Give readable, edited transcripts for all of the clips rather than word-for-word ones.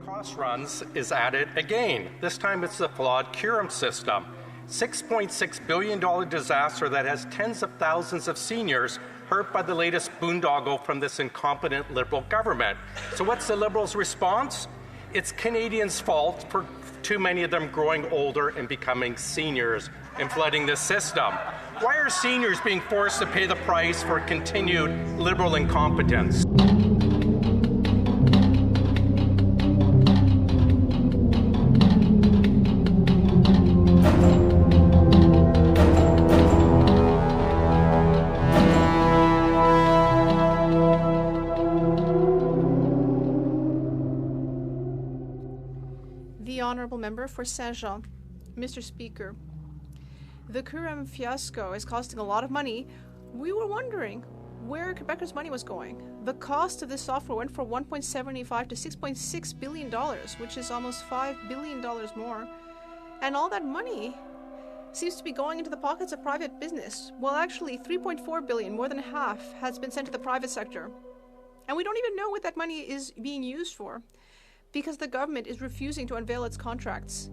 Cost runs is at it again. This time it's the flawed concurrent system. $6.6 billion disaster that has tens of thousands of seniors hurt by the latest boondoggle from this incompetent Liberal government. So what's the Liberals' response? It's Canadians' fault for too many of them growing older and becoming seniors and flooding the system. Why are seniors being forced to pay the price for continued Liberal incompetence? The Honourable Member for Saint-Jean. Mr. Speaker, the Occam fiasco is costing a lot of money. We were wondering where Quebecers' money was going. The cost of this software went from $1.75 to $6.6 billion, which is almost $5 billion more. And all that money seems to be going into the pockets of private business. Well, actually, $3.4 billion, more than half, has been sent to the private sector. And we don't even know what that money is being used for, because the government is refusing to unveil its contracts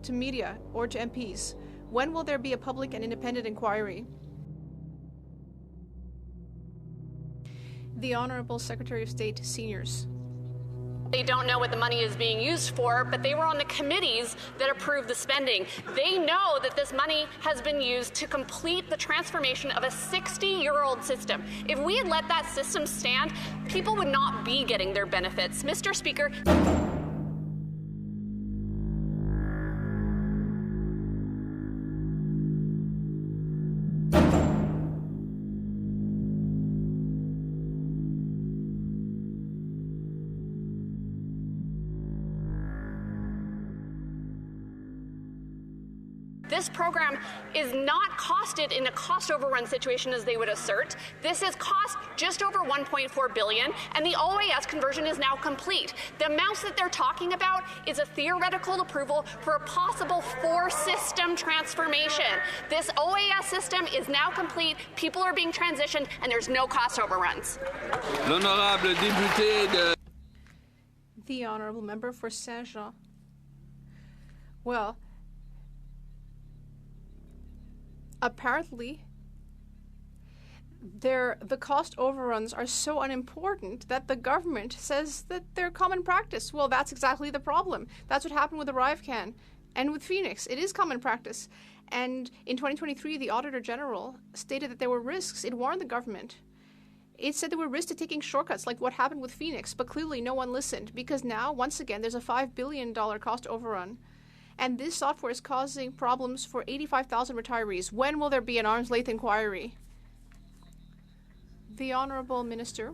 to media or to MPs. When will there be a public and independent inquiry? The Honourable Secretary of State, Seniors. They don't know what the money is being used for, but they were on the committees that approved the spending. They know that this money has been used to complete the transformation of a 60-year-old system. If we had let that system stand, people would not be getting their benefits. Mr. Speaker, this program is not costed in a cost overrun situation as they would assert. This is cost just over $1.4 billion, and the OAS conversion is now complete. The amounts that they're talking about is a theoretical approval for a possible 4-system transformation. This OAS system is now complete, people are being transitioned, and there's no cost overruns. L'honorable député de... The Honourable Member for Saint-Jean. Well, apparently, the cost overruns are so unimportant that the government says that they're common practice. Well, that's exactly the problem. That's what happened with ArriveCan and with Phoenix. It is common practice. And in 2023, the Auditor General stated that there were risks. It warned the government. It said there were risks to taking shortcuts, like what happened with Phoenix. But clearly, no one listened, because now, once again, there's a $5 billion cost overrun. And this software is causing problems for 85,000 retirees. When will there be an arm's length inquiry? The Honourable Minister.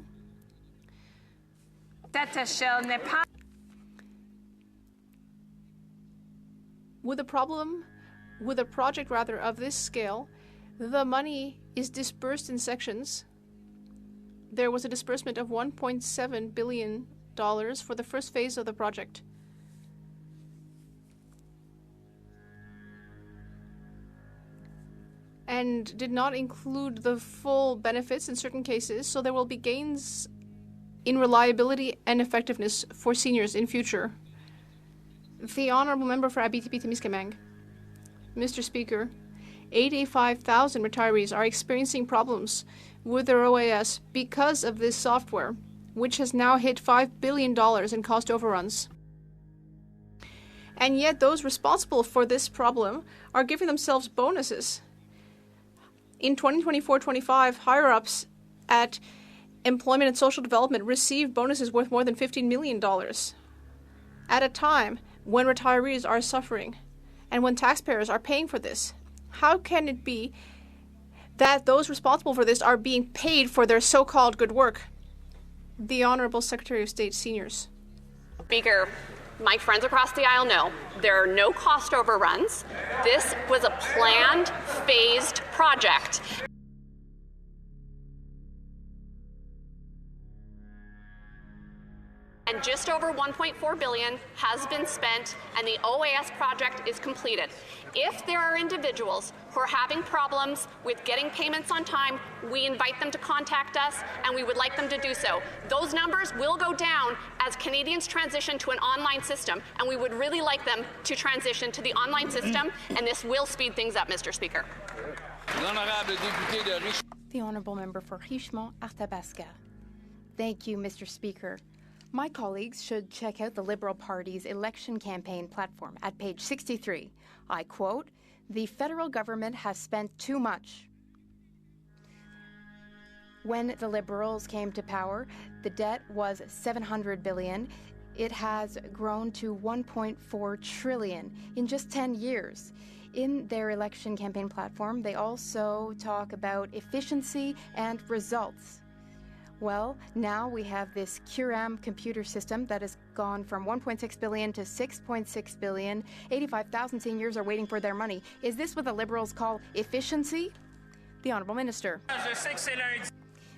With a project of this scale, the money is dispersed in sections. There was a disbursement of $1.7 billion for the first phase of the project. And did not include the full benefits in certain cases, so there will be gains in reliability and effectiveness for seniors in future. The Honourable Member for Abitibi-Témiscamingue. Mr. Speaker, 85,000 retirees are experiencing problems with their OAS because of this software, which has now hit $5 billion in cost overruns. And yet those responsible for this problem are giving themselves bonuses. In 2024-25, higher-ups at Employment and Social Development received bonuses worth more than $15 million at a time when retirees are suffering and when taxpayers are paying for this. How can it be that those responsible for this are being paid for their so-called good work? The Honourable Secretary of State, Seniors. Speaker, my friends across the aisle know there are no cost overruns. This was a planned, phased project. And just over $1.4 billion has been spent and the OAS project is completed. If there are individuals who are having problems with getting payments on time, we invite them to contact us and we would like them to do so. Those numbers will go down as Canadians transition to an online system, and we would really like them to transition to the online system, and this will speed things up, Mr. Speaker. The Honourable Member for Richmond-Arthabasca. Thank you, Mr. Speaker. My colleagues should check out the Liberal Party's election campaign platform at page 63. I quote, "The federal government has spent too much." When the Liberals came to power, the debt was $700 billion. It has grown to $1.4 trillion in just 10 years. In their election campaign platform, they also talk about efficiency and results. Well, now we have this CURAM computer system that has gone from $1.6 billion to $6.6 billion. 85,000 seniors are waiting for their money. Is this what the Liberals call efficiency? The Honourable Minister.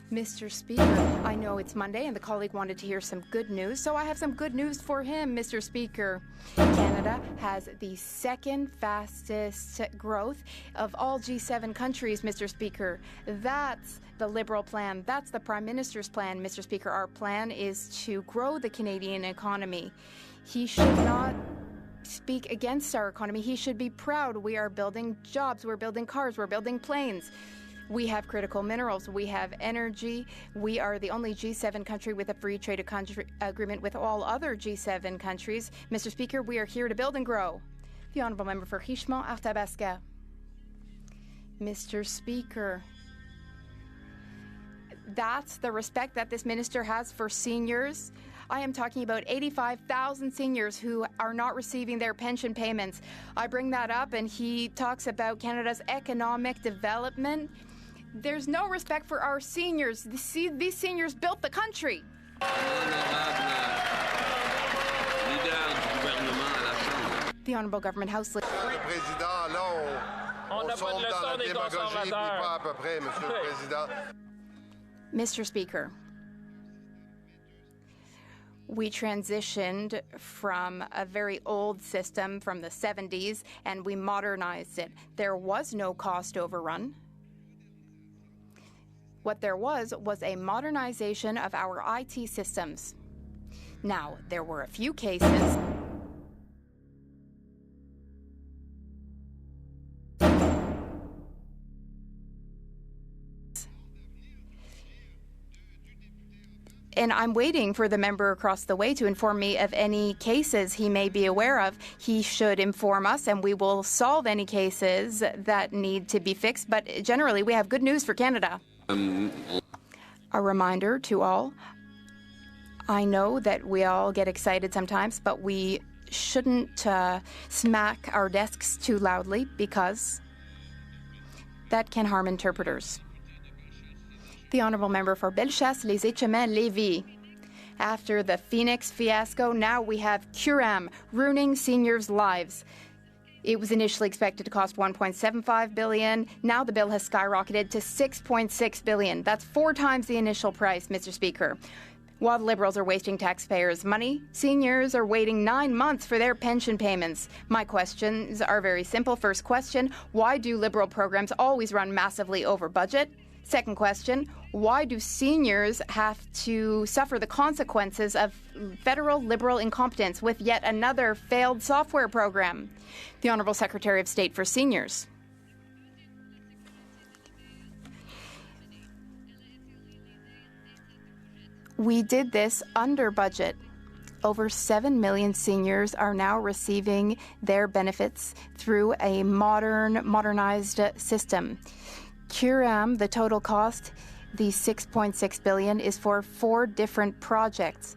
Mr. Speaker, I know it's Monday and the colleague wanted to hear some good news, so I have some good news for him, Mr. Speaker. Canada has the second fastest growth of all G7 countries, Mr. Speaker. That's the Liberal plan. That's the Prime Minister's plan, Mr. Speaker. Our plan is to grow the Canadian economy. He should not speak against our economy. He should be proud. We are building jobs. We're building cars. We're building planes. We have critical minerals. We have energy. We are the only G7 country with a free trade agreement with all other G7 countries. Mr. Speaker, we are here to build and grow. The Honourable Member for Richmond-Arthabasca. Mr. Speaker, that's the respect that this minister has for seniors. I am talking about 85,000 seniors who are not receiving their pension payments. I bring that up and he talks about Canada's economic development. There's no respect for our seniors. These seniors built the country. The Honourable Government House Leader. Mr. Speaker, we transitioned from a very old system from the 70s and we modernized it. There was no cost overrun. What there was a modernization of our IT systems. Now, there were a few cases and I'm waiting for the member across the way to inform me of any cases he may be aware of. He should inform us and we will solve any cases that need to be fixed. But generally, we have good news for Canada. A reminder to all, I know that we all get excited sometimes, but we shouldn't smack our desks too loudly because that can harm interpreters. The Honourable Member for Bellechasse, Les Échemins, Lévis. After the Phoenix fiasco, now we have CURAM, ruining seniors' lives. It was initially expected to cost $1.75 billion. Now the bill has skyrocketed to $6.6 billion. That's 4 times the initial price, Mr. Speaker. While the Liberals are wasting taxpayers' money, seniors are waiting 9 months for their pension payments. My questions are very simple. First question, why do Liberal programs always run massively over budget? Second question, why do seniors have to suffer the consequences of federal Liberal incompetence with yet another failed software program? The Honourable Secretary of State for Seniors. We did this under budget. Over 7 million seniors are now receiving their benefits through a modernized system. CURAM, the total cost, the $6.6 billion, is for 4 different projects.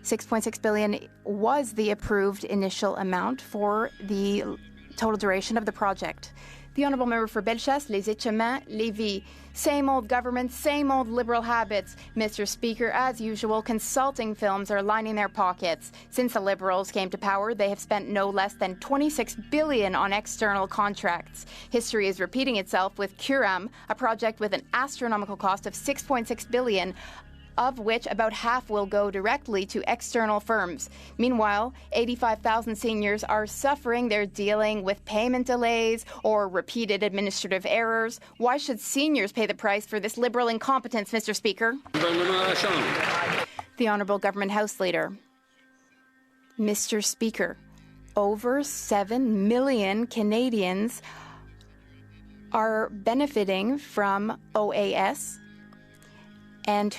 $6.6 billion was the approved initial amount for the total duration of the project. The Honourable Member for Bellechasse, Les Échemins, Lévis. Same old government, same old Liberal habits. Mr. Speaker, as usual, consulting firms are lining their pockets. Since the Liberals came to power, they have spent no less than $26 billion on external contracts. History is repeating itself with CURAM, a project with an astronomical cost of $6.6 billion. of which about half will go directly to external firms. Meanwhile, 85,000 seniors are suffering. They're dealing with payment delays or repeated administrative errors. Why should seniors pay the price for this Liberal incompetence, Mr. Speaker? The Honourable Government House Leader. Mr. Speaker, over 7 million Canadians are benefiting from OAS and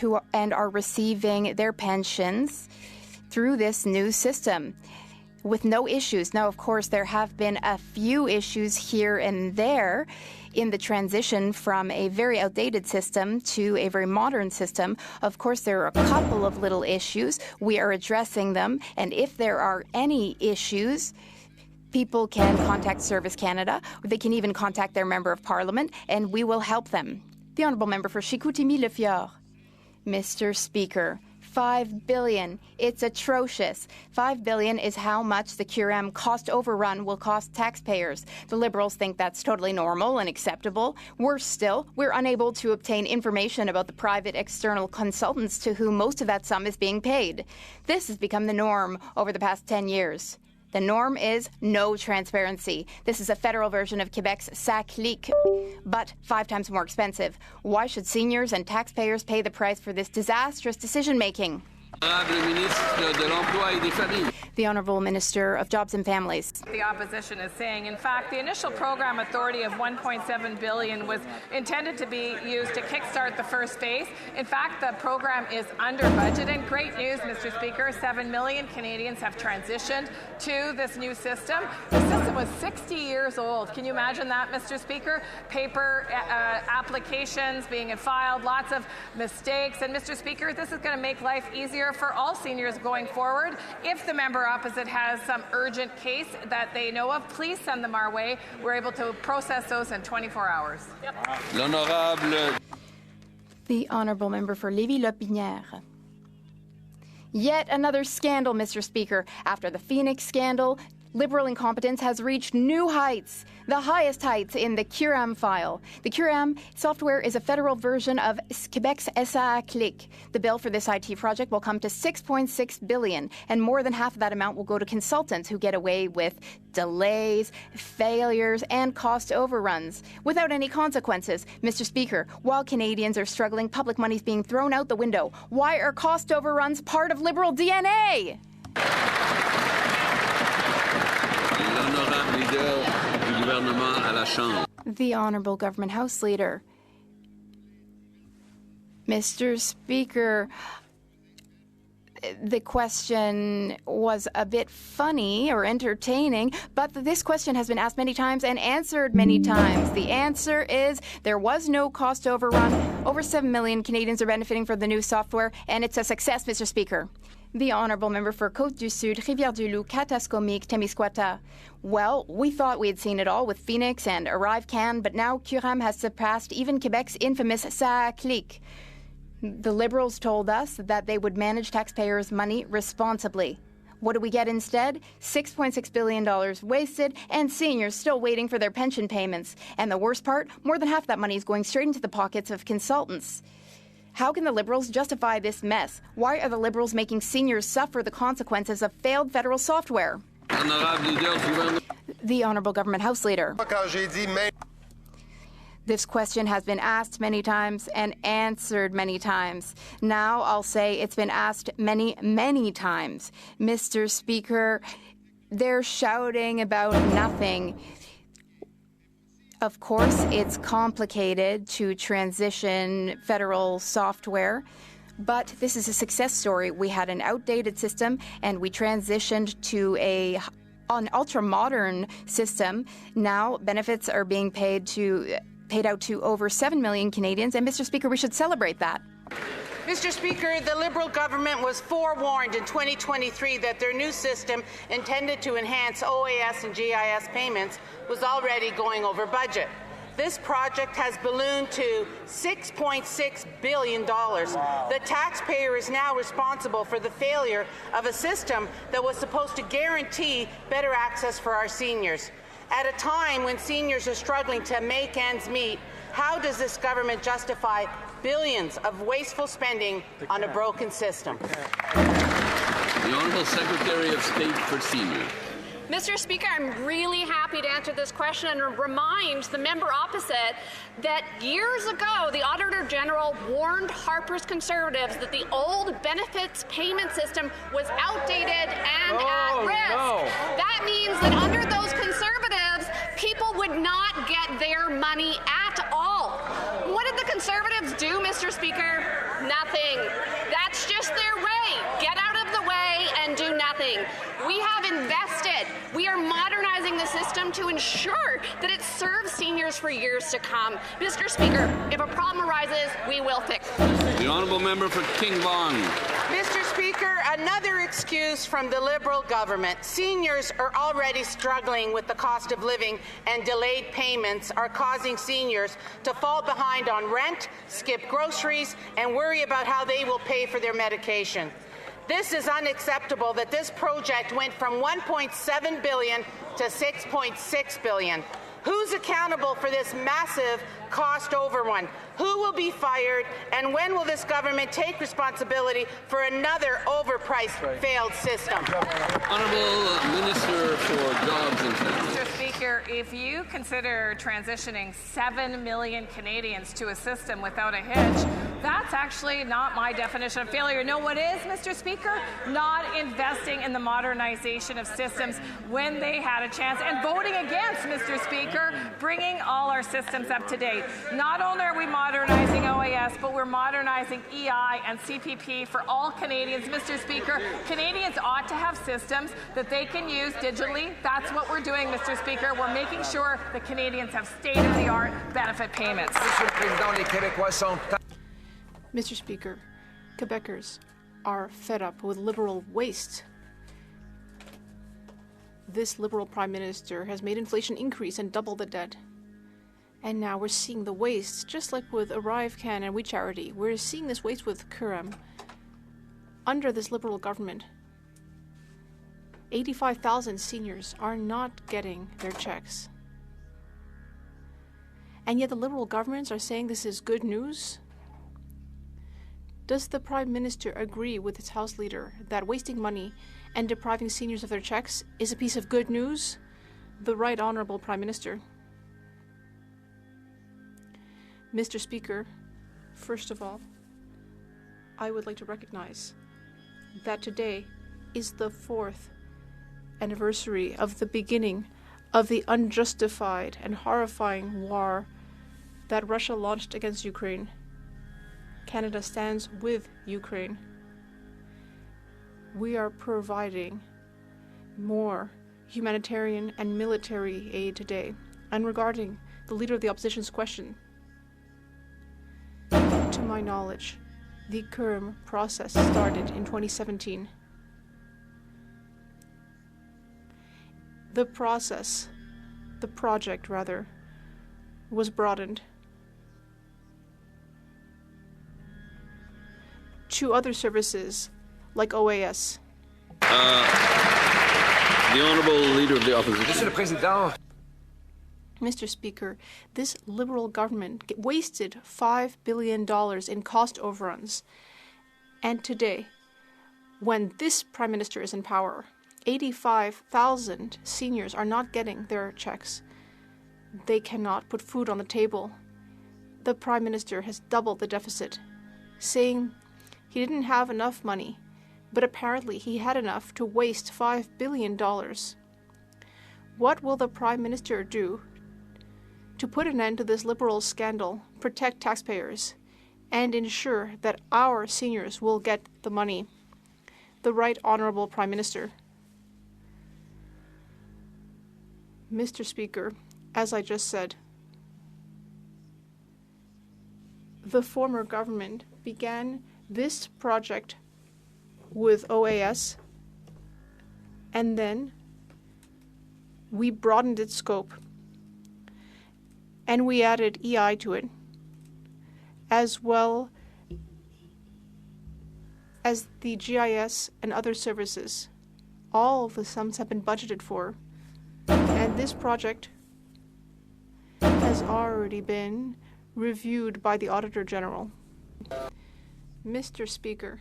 are receiving their pensions through this new system with no issues. Now, of course, there have been a few issues here and there in the transition from a very outdated system to a very modern system. Of course, there are a couple of little issues. We are addressing them, and if there are any issues, people can contact Service Canada. They can even contact their Member of Parliament, and we will help them. The Honourable Member for Chicoutimi-Le-Fjord. Mr. Speaker, $5 billion. It's atrocious. $5 billion is how much the QRM cost overrun will cost taxpayers. The Liberals think that's totally normal and acceptable. Worse still, we're unable to obtain information about the private external consultants to whom most of that sum is being paid. This has become the norm over the past 10 years. The norm is no transparency. This is a federal version of Quebec's ça clique, but 5 times more expensive. Why should seniors and taxpayers pay the price for this disastrous decision-making? The Honourable Minister of Jobs and Families. The opposition is saying, in fact, the initial program authority of $1.7 billion was intended to be used to kickstart the first phase. In fact, the program is under budget. And great news, Mr. Speaker, 7 million Canadians have transitioned to this new system. The system was 60 years old. Can you imagine that, Mr. Speaker? Paper applications being filed, lots of mistakes. And, Mr. Speaker, this is going to make life easier for all seniors going forward. If the member opposite has some urgent case that they know of, please send them our way. We're able to process those in 24 hours. The Honourable Member for Lévis-Lotbinière. Yet another scandal, Mr. Speaker. After the Phoenix scandal, Liberal incompetence has reached new heights, the highest heights in the QRM file. The QRM software is a federal version of Quebec's ça clique. The bill for this IT project will come to $6.6 billion, and more than half of that amount will go to consultants who get away with delays, failures, and cost overruns without any consequences. Mr. Speaker, while Canadians are struggling, public money is being thrown out the window. Why are cost overruns part of Liberal DNA? The Honourable Government House Leader. Mr. Speaker, the question was a bit funny or entertaining, but this question has been asked many times and answered many times. The answer is there was no cost overrun. Over 7 million Canadians are benefiting from the new software, and it's a success, Mr. Speaker. The Honourable Member for Côte-du-Sud, Rivière-du-Loup, Katascomique, Témiscouata. Well, we thought we had seen it all with Phoenix and ArriveCan, but now QRM has surpassed even Quebec's infamous ça clique. The Liberals told us that they would manage taxpayers' money responsibly. What do we get instead? $6.6 billion wasted, and seniors still waiting for their pension payments. And the worst part, more than half that money is going straight into the pockets of consultants. How can the Liberals justify this mess? Why are the Liberals making seniors suffer the consequences of failed federal software? The Honourable Government House Leader. This question has been asked many times and answered many times. Now I'll say it's been asked many, many times. Mr. Speaker, they're shouting about nothing. Of course, it's complicated to transition federal software, but this is a success story. We had an outdated system, and we transitioned to an ultra-modern system. Now, benefits are being paid out to over 7 million Canadians, and Mr. Speaker, we should celebrate that. Mr. Speaker, the Liberal government was forewarned in 2023 that their new system, intended to enhance OAS and GIS payments, was already going over budget. This project has ballooned to $6.6 billion. The taxpayer is now responsible for the failure of a system that was supposed to guarantee better access for our seniors. At a time when seniors are struggling to make ends meet, how does this government justify billions of wasteful spending on a broken system? The Honourable Secretary of State for Seniors. Mr. Speaker, I'm really happy to answer this question and remind the member opposite that years ago, the Auditor General warned Harper's Conservatives that the old benefits payment system was outdated and at risk. No. That means that under those Conservatives, people would not get their money at all. What did the Conservatives do, Mr. Speaker? Nothing. That's just their way. Get out of the way and do nothing. We have invested. We are modernizing the system to ensure that it serves seniors for years to come. Mr. Speaker, if a problem arises, we will fix it. The Honourable Member for King Vaughan. Mr. Speaker, another excuse from the Liberal government. Seniors are already struggling with the cost of living, and delayed payments are causing seniors to fall behind on rent, skip groceries, and worry about how they will pay for their medication. This is unacceptable that this project went from $1.7 billion to $6.6 billion. Who's accountable for this massive cost overrun? Who will be fired? And when will this government take responsibility for another overpriced, failed system? Honourable Minister for Jobs and Family. Mr. Speaker, if you consider transitioning 7 million Canadians to a system without a hitch, that's actually not my definition of failure. No, what is, Mr. Speaker? Not investing in the modernization of systems when they had a chance, and voting against, Mr. Speaker, bringing all our systems up to date. Not only are we modernizing OAS, but we're modernizing EI and CPP for all Canadians. Mr. Speaker, Canadians ought to have systems that they can use digitally. That's what we're doing, Mr. Speaker. We're making sure that Canadians have state-of-the-art benefit payments. Mr. Speaker, Quebecers are fed up with Liberal waste. This Liberal Prime Minister has made inflation increase and double the debt. And now we're seeing the waste, just like with Arrive Can and We Charity. We're seeing this waste with Curram. Under this Liberal government, 85,000 seniors are not getting their checks. And yet the Liberal governments are saying this is good news? Does the Prime Minister agree with his House Leader that wasting money and depriving seniors of their checks is a piece of good news? The Right Honourable Prime Minister. Mr. Speaker, first of all, I would like to recognize that today is the 4th anniversary of the beginning of the unjustified and horrifying war that Russia launched against Ukraine. Canada stands with Ukraine. We are providing more humanitarian and military aid today. And regarding the Leader of the Opposition's question, to my knowledge, the Curram process started in 2017. The project, was broadened to other services like OAS. The Honourable Leader of the Opposition. Monsieur le Président. Mr. Speaker, this Liberal government wasted $5 billion in cost overruns. And today, when this Prime Minister is in power, 85,000 seniors are not getting their checks. They cannot put food on the table. The Prime Minister has doubled the deficit, saying he didn't have enough money, but apparently he had enough to waste $5 billion. What will the Prime Minister do to put an end to this Liberal scandal, protect taxpayers, and ensure that our seniors will get the money? The Right Honourable Prime Minister. Mr. Speaker, as I just said, the former government began this project with OAS, and then we broadened its scope, and we added EI to it, as well as the GIS and other services. All of the sums have been budgeted for, and this project has already been reviewed by the Auditor General. Mr. Speaker,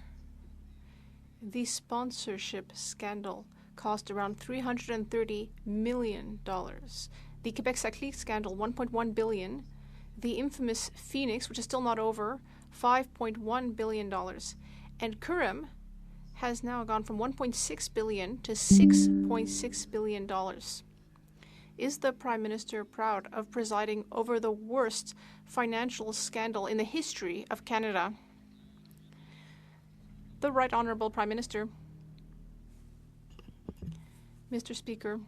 the sponsorship scandal cost around $330 million. The Quebec Saclay scandal, $1.1 billion. The infamous Phoenix, which is still not over, $5.1 billion. And Currem has now gone from $1.6 billion to $6.6 billion. Is the Prime Minister proud of presiding over the worst financial scandal in the history of Canada? The Right Honourable Prime Minister. Mr. Speaker,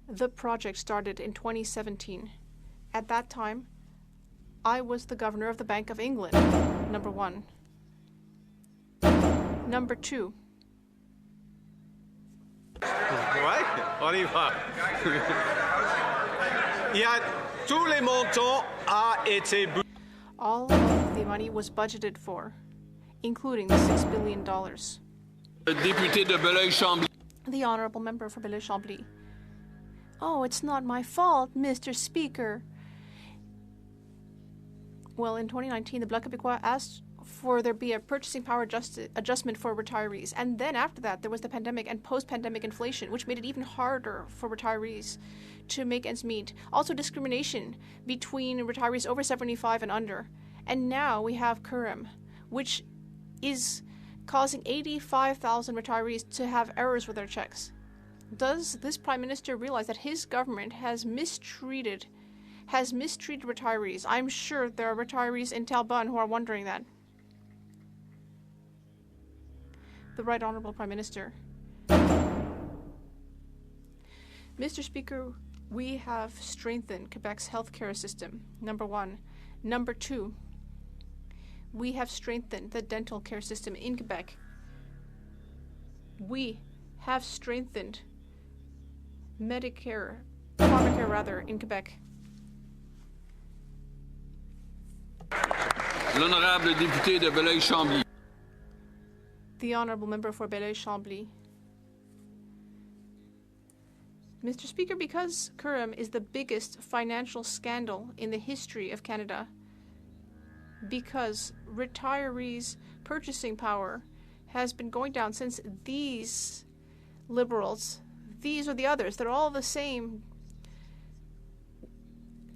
the project started in 2017. At that time, I was the Governor of the Bank of England, number one. Number two. Ouais, on y va. Tous les montants a été. All of the money was budgeted for, including the $6 billion. Député de Belleuil-Chambly. The Honourable Member for Belleuil-Chambly. Oh, it's not my fault, Mr. Speaker. Well, in 2019, the Bloc Québécois asked for there be a purchasing power adjustment for retirees. And then after that, there was the pandemic and post-pandemic inflation, which made it even harder for retirees to make ends meet. Also discrimination between retirees over 75 and under. And now we have Currem, which is causing 85,000 retirees to have errors with their checks. Does this Prime Minister realize that his government has mistreated retirees? I'm sure there are retirees in Talbot who are wondering that. The Right Honourable Prime Minister. Mr. Speaker, we have strengthened Quebec's healthcare system, number one. Number two, we have strengthened the dental care system in Quebec. We have strengthened pharmacare in Quebec. L'honorable député de Belleuil-Chambly. The Honourable Member for Belleuil-Chambly. Mr. Speaker, because Currem is the biggest financial scandal in the history of Canada, because retirees' purchasing power has been going down since these Liberals, these or the others, they're all the same.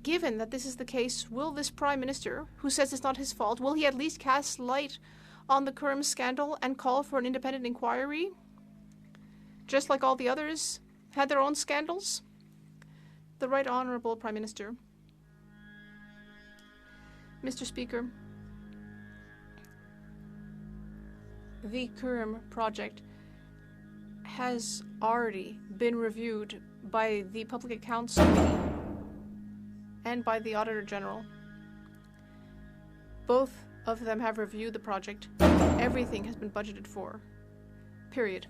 Given that this is the case, will this Prime Minister, who says it's not his fault, will he at least cast light on the Currem scandal and call for an independent inquiry? Just like all the others had their own scandals? The Right Honourable Prime Minister. Mr. Speaker, the Currem project has already been reviewed by the Public Accounts Committee and by the Auditor General. Both of them have reviewed the project. Everything has been budgeted for. Period.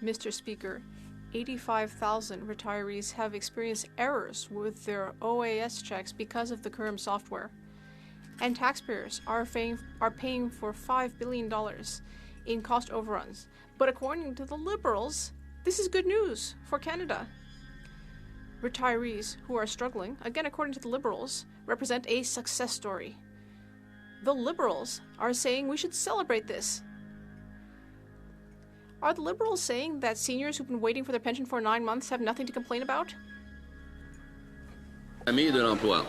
Mr. Speaker, 85,000 retirees have experienced errors with their OAS checks because of the Currem software. And taxpayers are paying for $5 billion in cost overruns. But according to the Liberals, this is good news for Canada. Retirees who are struggling, again according to the Liberals, represent a success story. The Liberals are saying we should celebrate this. Are the Liberals saying that seniors who've been waiting for their pension for 9 months have nothing to complain about? Ami de l'emploi.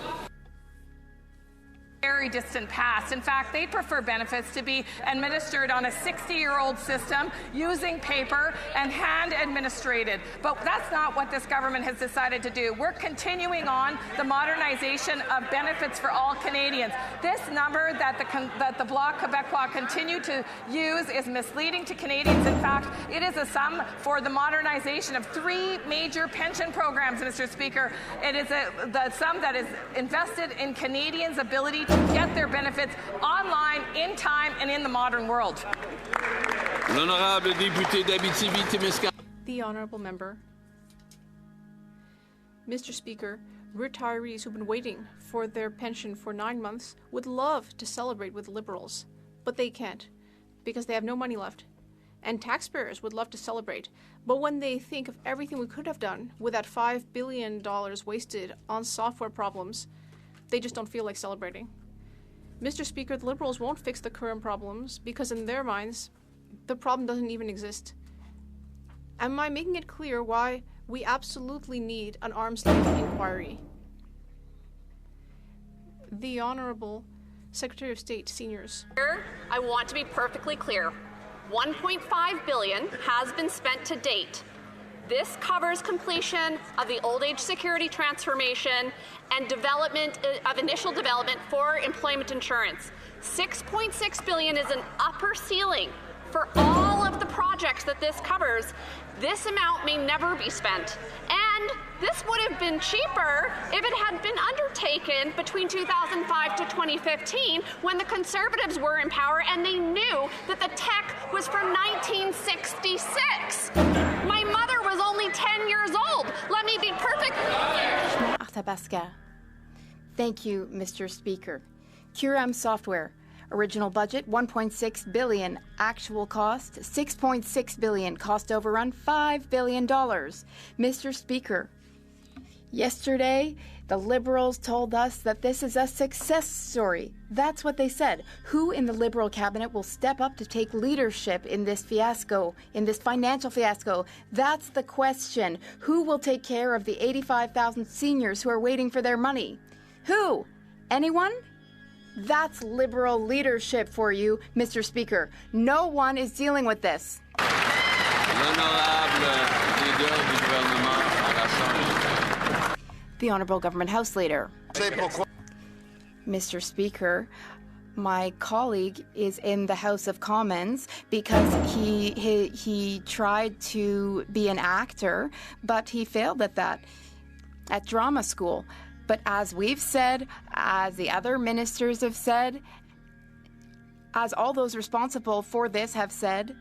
Very distant past. In fact, they prefer benefits to be administered on a 60-year-old system using paper and hand administrated. But that's not what this government has decided to do. We're continuing on the modernization of benefits for all Canadians. This number that the Bloc Québécois continue to use is misleading to Canadians. In fact, it is a sum for the modernization of 3 major pension programs, Mr. Speaker. It is the sum that is invested in Canadians' ability to get their benefits online, in time, and in the modern world. L'honorable député d'Abitibi-Témiscamingue. The Honourable Member. Mr. Speaker, retirees who've been waiting for their pension for 9 months would love to celebrate with Liberals, but they can't because they have no money left. And taxpayers would love to celebrate, but when they think of everything we could have done with that $5 billion wasted on software problems, They just don't feel like celebrating. Mr. Speaker, the Liberals won't fix the current problems because in their minds, the problem doesn't even exist. Am I making it clear why we absolutely need an arm's length inquiry? The Honourable Secretary of State, Seniors. I want to be perfectly clear. $1.5 billion has been spent to date. This covers completion of the old age security transformation and development of initial development for employment insurance. $6.6 billion is an upper ceiling for all of the projects that this covers. This amount may never be spent. And this would have been cheaper if it had been undertaken between 2005 to 2015 when the Conservatives were in power and they knew that the tech was from 1966. My mother was only 10 years old. Let me be perfect. Thank you, Mr. Speaker. Occam software. Original budget, $1.6 billion. Actual cost, $6.6 billion. Cost overrun, $5 billion. Mr. Speaker, yesterday, the Liberals told us that this is a success story. That's what they said. Who in the Liberal cabinet will step up to take leadership in this fiasco, in this financial fiasco? That's the question. Who will take care of the 85,000 seniors who are waiting for their money? Who? Anyone? That's Liberal leadership for you, Mr. Speaker. No one is dealing with this. The Honourable Government House Leader. Mr. Speaker, my colleague is in the House of Commons because he tried to be an actor, but he failed at that, at drama school. But as we've said, as the other ministers have said, as all those responsible for this have said,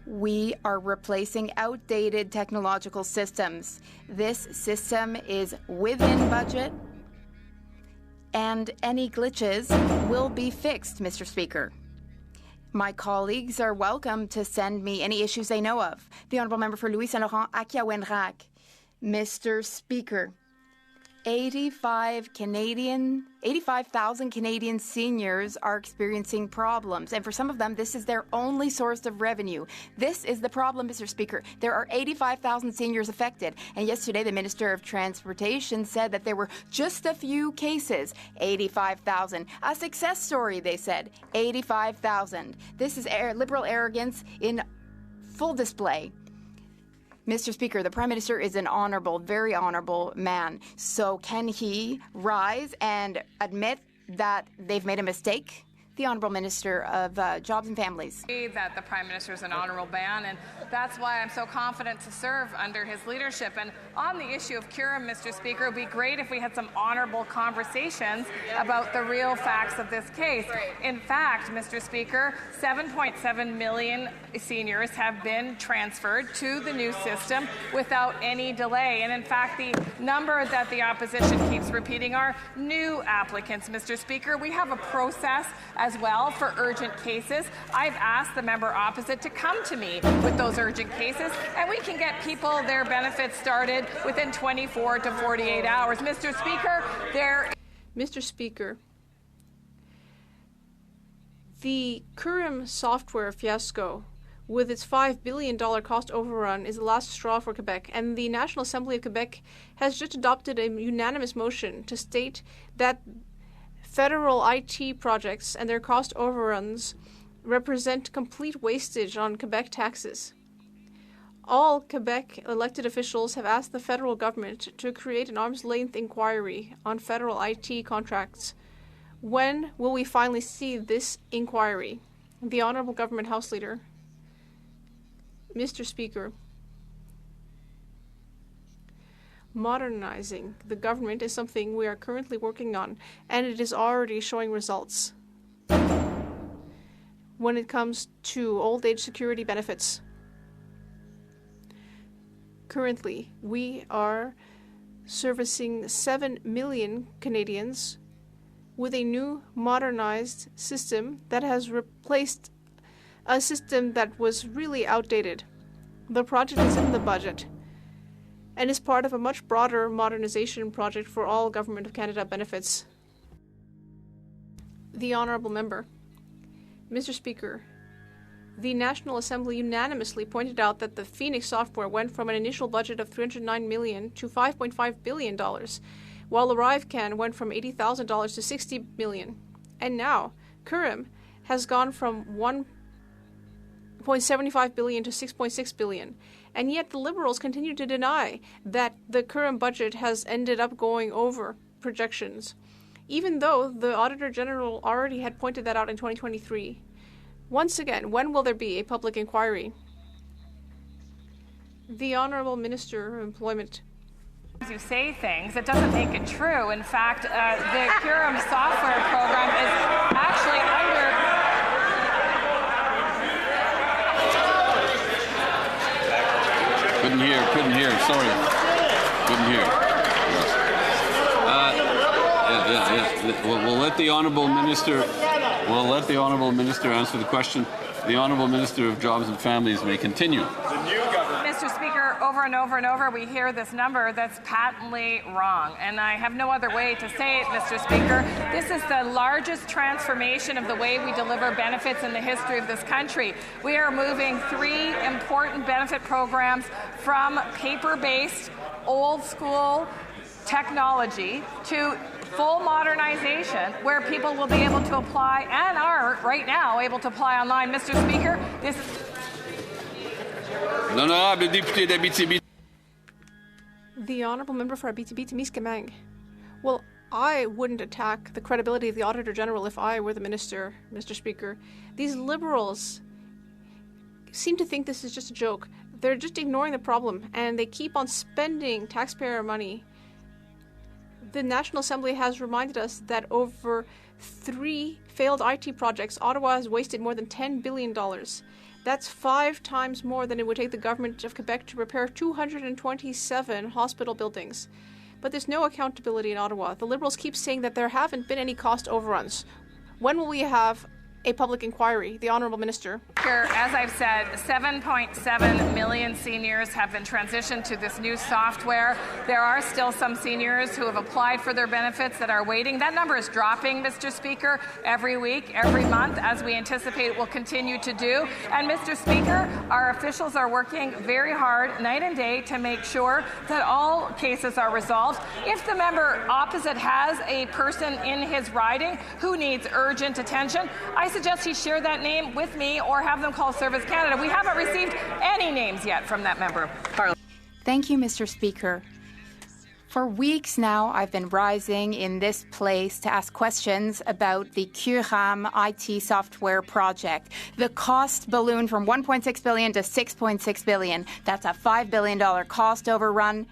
we are replacing outdated technological systems. This system is within budget, and any glitches will be fixed, Mr. Speaker. My colleagues are welcome to send me any issues they know of. The Honourable Member for Louis Saint Laurent, Akia-Wenrac. Mr. Speaker, 85,000 Canadian seniors are experiencing problems, and for some of them, this is their only source of revenue. This is the problem, Mr. Speaker. There are 85,000 seniors affected, and yesterday the Minister of Transportation said that there were just a few cases. 85,000. A success story, they said. 85,000. This is Liberal arrogance in full display. Mr. Speaker, the Prime Minister is an honourable, very honourable man. So can he rise and admit that they've made a mistake? The Honourable Minister of Jobs and Families. That the Prime Minister is an honourable man, and that's why I'm so confident to serve under his leadership. And on the issue of Occam, Mr. Speaker, it would be great if we had some honourable conversations about the real facts of this case. In fact, Mr. Speaker, 7.7 million seniors have been transferred to the new system without any delay. And in fact, the number that the opposition keeps repeating are new applicants, Mr. Speaker. We have a process as well for urgent cases. I've asked the member opposite to come to me with those urgent cases, and we can get people their benefits started within 24 to 48 hours. Mr. Speaker, Mr. Speaker, the Occam software fiasco with its $5 billion cost overrun is the last straw for Quebec, and the National Assembly of Quebec has just adopted a unanimous motion to state that federal IT projects and their cost overruns represent complete wastage on Quebec taxes. All Quebec elected officials have asked the federal government to create an arm's-length inquiry on federal IT contracts. When will we finally see this inquiry? The Honourable Government House Leader. Mr. Speaker, modernizing the government is something we are currently working on, and it is already showing results. When it comes to old age security benefits, currently we are servicing 7 million Canadians with a new modernized system that has replaced a system that was really outdated. The project is in the budget, and is part of a much broader modernization project for all Government of Canada benefits. The Honourable Member. Mr. Speaker, the National Assembly unanimously pointed out that the Phoenix software went from an initial budget of $309 million to $5.5 billion, while ArriveCan went from $80,000 to $60 million. And now, Currem has gone from $1.75 billion to $6.6 billion. And yet the Liberals continue to deny that the Currem budget has ended up going over projections, even though the Auditor General already had pointed that out in 2023. Once again, when will there be a public inquiry? The Honourable Minister of Employment. You say things, it doesn't make it true. In fact, the Currem software program is actually under... Couldn't hear, sorry. Couldn't hear. We'll let the Honourable Minister answer the question. The Honourable Minister of Jobs and Families may continue. Mr. Speaker, over and over and over we hear this number that's patently wrong, and I have no other way to say it, Mr. Speaker. This is the largest transformation of the way we deliver benefits in the history of this country. We are moving 3 important benefit programs from paper-based, old-school technology to full modernization, where people will be able to apply and are right now able to apply online. Mr. Speaker, this... The Honourable Member for Abitibi-Témiscamingue. Well, I wouldn't attack the credibility of the Auditor General if I were the Minister, Mr. Speaker. These Liberals seem to think this is just a joke. They're just ignoring the problem, and they keep on spending taxpayer money. The National Assembly has reminded us that over 3 failed IT projects, Ottawa has wasted more than $10 billion. That's 5 times more than it would take the Government of Quebec to repair 227 hospital buildings. But there's no accountability in Ottawa. The Liberals keep saying that there haven't been any cost overruns. When will we have a public inquiry? The Honourable Minister. As I've said, 7.7 million seniors have been transitioned to this new software. There are still some seniors who have applied for their benefits that are waiting. That number is dropping, Mr. Speaker, every week, every month, as we anticipate it will continue to do. And, Mr. Speaker, our officials are working very hard, night and day, to make sure that all cases are resolved. If the member opposite has a person in his riding who needs urgent attention, I suggest he share that name with me or have them call Service Canada. We haven't received any names yet from that member. Thank you, Mr. Speaker. For weeks now, I've been rising in this place to ask questions about the Currem IT software project. The cost ballooned from $1.6 billion to $6.6 billion. That's a $5 billion cost overrun.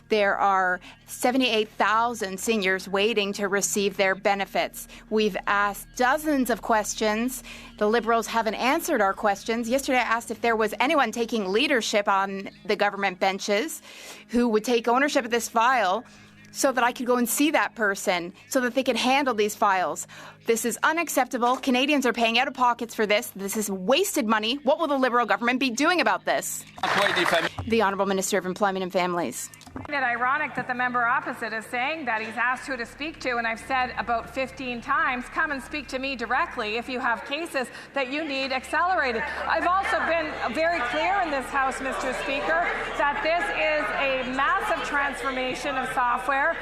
There are 78,000 seniors waiting to receive their benefits. We've asked dozens of questions. The Liberals haven't answered our questions. Yesterday, I asked if there was anyone taking leadership on the government benches who would take ownership of this file so that I could go and see that person, so that they could handle these files. This is unacceptable. Canadians are paying out of pockets for this. This is wasted money. What will the Liberal government be doing about this? The Honourable Minister of Employment and Families. It's ironic that the member opposite is saying that. He's asked who to speak to, and I've said about 15 times, come and speak to me directly if you have cases that you need accelerated. I've also been very clear in this House, Mr. Speaker, that this is a massive transformation of software.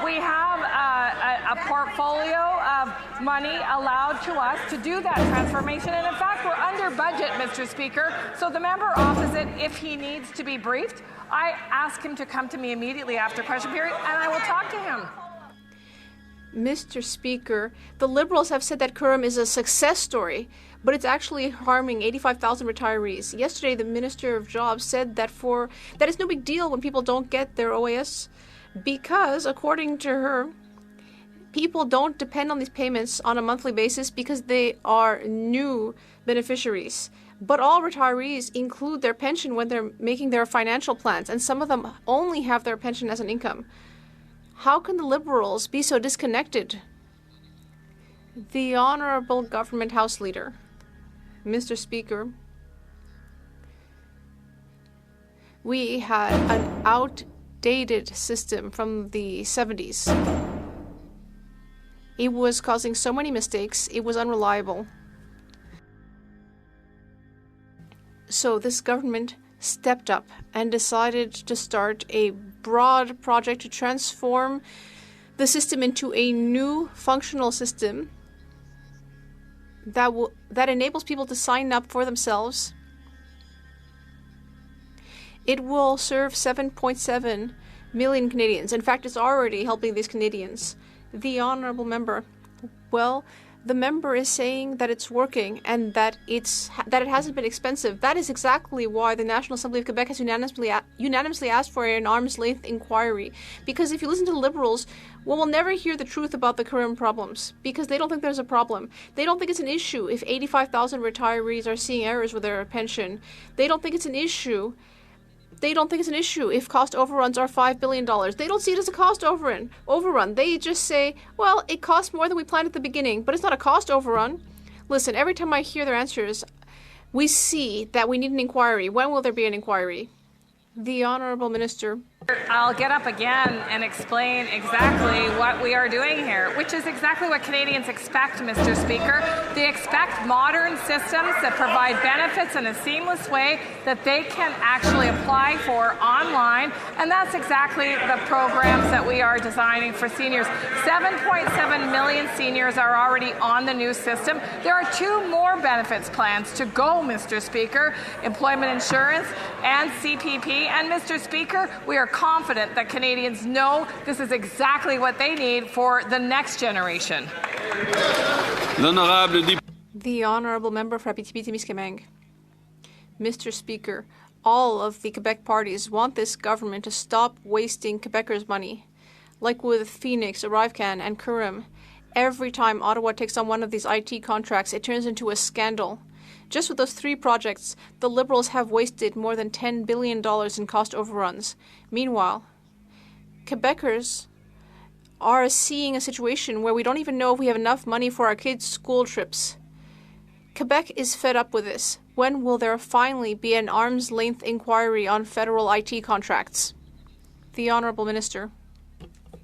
We have a portfolio of money allowed to us to do that transformation, and in fact, we're under budget, Mr. Speaker. So the member opposite, if he needs to be briefed, I ask him to come to me immediately after question period, and I will talk to him. Mr. Speaker, the Liberals have said that Currem is a success story, but it's actually harming 85,000 retirees. Yesterday, the Minister of Jobs said that it's no big deal when people don't get their OAS because, according to her, people don't depend on these payments on a monthly basis because they are new beneficiaries. But all retirees include their pension when they're making their financial plans, and some of them only have their pension as an income. How can the Liberals be so disconnected? The Honourable Government House Leader. Mr. Speaker, we had an outdated system from the 70s. It was causing so many mistakes, it was unreliable. So this government stepped up and decided to start a broad project to transform the system into a new functional system that enables people to sign up for themselves. It will serve 7.7 million Canadians. In fact, it's already helping these Canadians. The honourable member, well, the member is saying that it's working and that it hasn't been expensive. That is exactly why the National Assembly of Quebec has unanimously asked for an arm's length inquiry. Because if you listen to the Liberals, we'll never hear the truth about the current problems because they don't think there's a problem. They don't think it's an issue if 85,000 retirees are seeing errors with their pension. They don't think it's an issue. They don't think it's an issue if cost overruns are $5 billion. They don't see it as a cost overrun. They just say, well, it costs more than we planned at the beginning, but it's not a cost overrun. Listen, every time I hear their answers, we see that we need an inquiry. When will there be an inquiry? The Honourable Minister. I'll get up again and explain exactly what we are doing here, which is exactly what Canadians expect, Mr. Speaker. They expect modern systems that provide benefits in a seamless way that they can actually apply for online, and that's exactly the programs that we are designing for seniors. 7.7 million seniors are already on the new system. There are 2 more benefits plans to go, Mr. Speaker, employment insurance and CPP. And Mr. Speaker, we are confident that Canadians know this is exactly what they need for the next generation. The Honourable Member for Abitibi-Témiscamingue. Mr. Speaker, all of the Quebec parties want this government to stop wasting Quebecers' money. Like with Phoenix, ArriveCan, and Current, every time Ottawa takes on one of these IT contracts, it turns into a scandal. Just with those 3 projects, the Liberals have wasted more than $10 billion in cost overruns. Meanwhile, Quebecers are seeing a situation where we don't even know if we have enough money for our kids' school trips. Quebec is fed up with this. When will there finally be an arm's length inquiry on federal IT contracts? The Honourable Minister.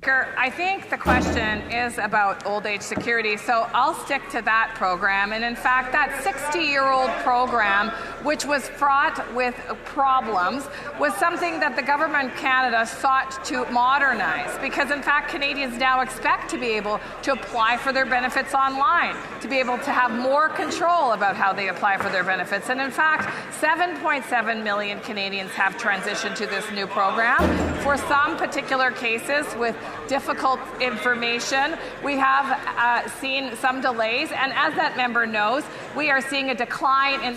I think the question is about old age security, so I'll stick to that program. And in fact, that 60-year-old program, which was fraught with problems, was something that the Government of Canada sought to modernize, because in fact, Canadians now expect to be able to apply for their benefits online, to be able to have more control about how they apply for their benefits. And in fact, 7.7 million Canadians have transitioned to this new program. For some particular cases with difficult information, we have seen some delays, and as that member knows, we are seeing a decline in...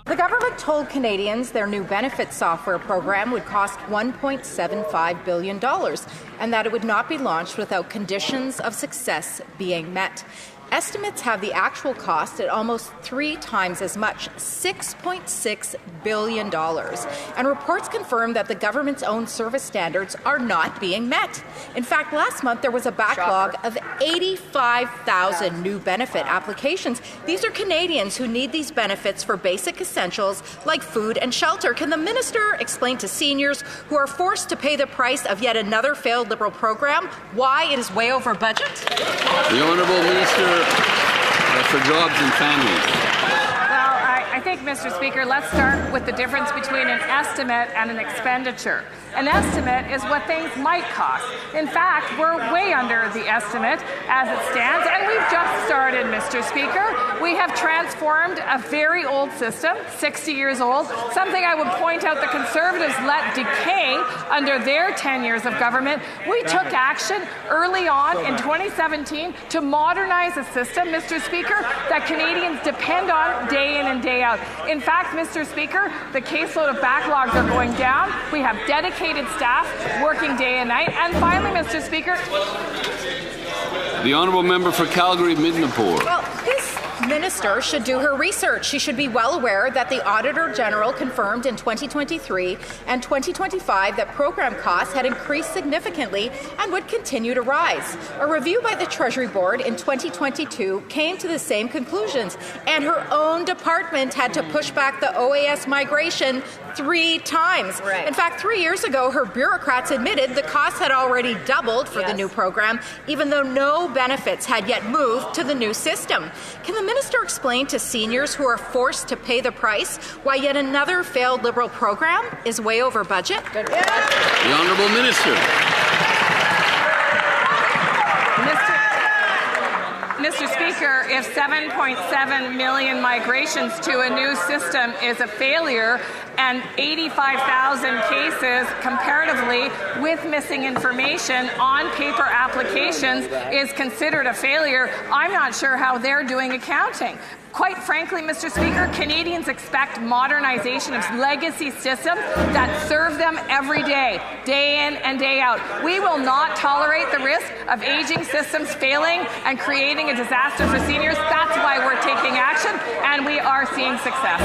The government told Canadians their new benefits software program would cost $1.75 billion and that it would not be launched without conditions of success being met. Estimates have the actual cost at almost 3 times as much, $6.6 billion. And reports confirm that the government's own service standards are not being met. In fact, last month there was a backlog of 85,000 new benefit applications. These are Canadians who need these benefits for basic essentials like food and shelter. Can the minister explain to seniors who are forced to pay the price of yet another failed Liberal program why it is way over budget? The Honourable Minister for Jobs and Families. I think, Mr. Speaker, let's start with the difference between an estimate and an expenditure. An estimate is what things might cost. In fact, we're way under the estimate as it stands, and we've just started, Mr. Speaker. We have transformed a very old system, 60 years old, something I would point out the Conservatives let decay under their 10 years of government. We took action early on in 2017 to modernize a system, Mr. Speaker, that Canadians depend on day in and day out. In fact, Mr. Speaker, the caseload of backlogs are going down. We have dedicated staff working day and night. And finally, Mr. Speaker, the Honourable Member for Calgary-Midnapore. Well, this minister should do her research. She should be well aware that the Auditor General confirmed in 2023 and 2025 that program costs had increased significantly and would continue to rise. A review by the Treasury Board in 2022 came to the same conclusions, and her own department had to push back the OAS migration 3 times. Right. In fact, 3 years ago, her bureaucrats admitted the costs had already doubled for the new program, even though no benefits had yet moved to the new system. Can the minister explain to seniors who are forced to pay the price why yet another failed Liberal program is way over budget? The Honourable Minister. Mr. Speaker, if 7.7 million migrations to a new system is a failure and 85,000 cases comparatively with missing information on paper applications is considered a failure, I'm not sure how they're doing accounting. Quite frankly, Mr. Speaker, Canadians expect modernization of legacy systems that serve them every day in and day out. We will not tolerate the risk of aging systems failing and creating a disaster for seniors. That's why we're taking action, and we are seeing success.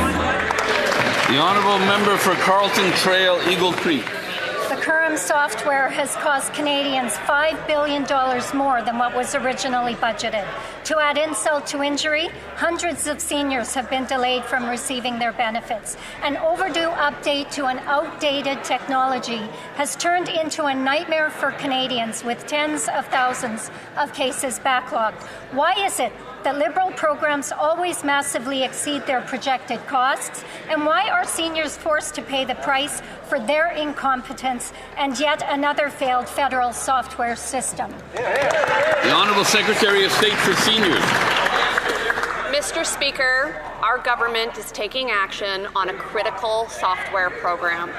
The Honourable Member for Carlton Trail, Eagle Creek. The Occam software has cost Canadians $5 billion more than what was originally budgeted. To add insult to injury, hundreds of seniors have been delayed from receiving their benefits. An overdue update to an outdated technology has turned into a nightmare for Canadians with tens of thousands of cases backlogged. Why is it that Liberal programs always massively exceed their projected costs? And why are seniors forced to pay the price for their incompetence and yet another failed federal software system? The Honourable Secretary of State for Seniors. Mr. Speaker, our government is taking action on a critical software program.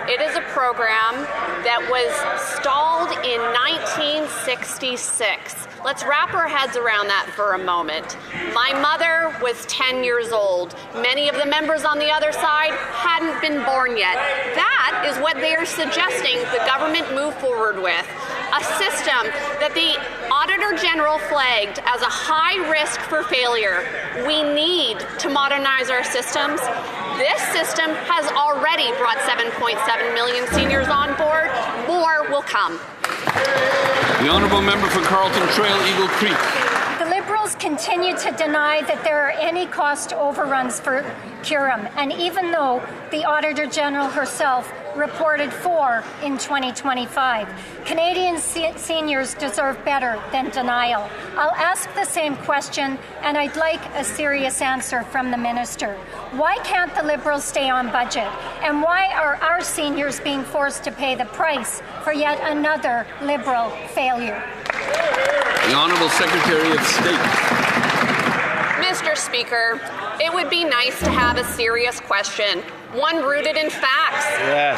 It is a program that was stalled in 1966. Let's wrap our heads around that for a moment. My mother was 10 years old. Many of the members on the other side hadn't been born yet. That is what they are suggesting the government move forward with. A system that the Auditor General flagged as a high risk for failure. We need to modernize our systems. This system has already brought 7.7 million seniors on board. More will come. The Honourable Member for Carlton Trail, Eagle Creek. The Liberals continue to deny that there are any cost overruns for Occam, and even though the Auditor General herself reported 4 in 2025, Canadian seniors deserve better than denial. I'll ask the same question, and I'd like a serious answer from the Minister. Why can't the Liberals stay on budget? And why are our seniors being forced to pay the price for yet another Liberal failure? The Honourable Secretary of State. Mr. Speaker, it would be nice to have a serious question, one rooted in facts,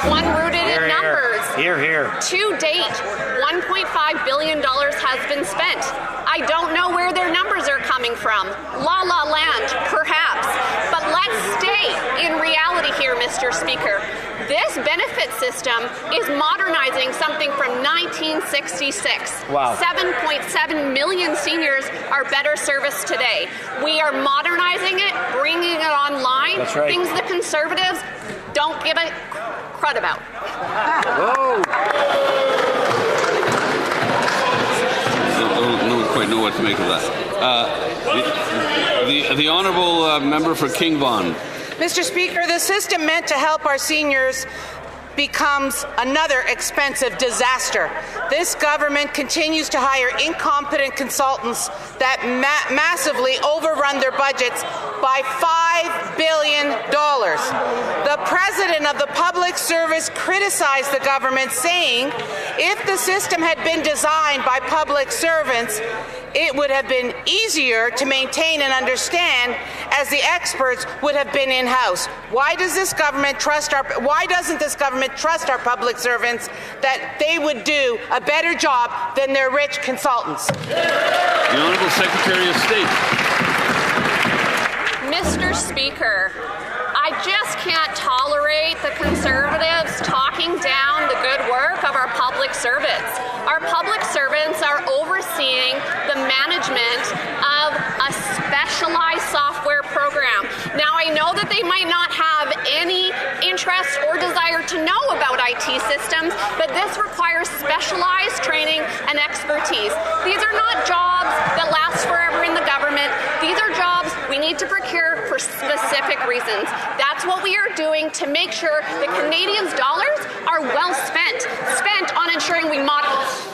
one rooted in numbers. Here. To date, $1.5 billion has been spent. I don't know where their numbers are coming from. La La Land, perhaps. But let's stay in reality here, Mr. Speaker. This benefit system is modernizing something from 1966. Wow. 7.7 million seniors are better serviced today. We are modernizing it, bringing it online. That's right. Things the Conservatives don't give a crud about. Whoa. I don't quite know what to make of that. The Honourable Member for King Vaughan. Mr. Speaker, the system meant to help our seniors becomes another expensive disaster. This government continues to hire incompetent consultants that massively overrun their budgets by $5 billion. The President of the Public Service criticized the government, saying if the system had been designed by public servants, it would have been easier to maintain and understand, as the experts would have been in-house. Why doesn't this government trust our public servants that they would do a better job than their rich consultants? The Honourable Secretary of State. Mr. Speaker, I just can't tolerate the Conservatives talking down the good work work of our public servants. Our public servants are overseeing the management of a specialized software program. Now, I know that they might not have any interest or desire to know about IT systems, but this requires specialized training and expertise. These are not jobs that last forever in the government. These are jobs we need to procure for specific reasons. That's what we are doing to make sure the Canadians' dollars are well spent on ensuring we modernize.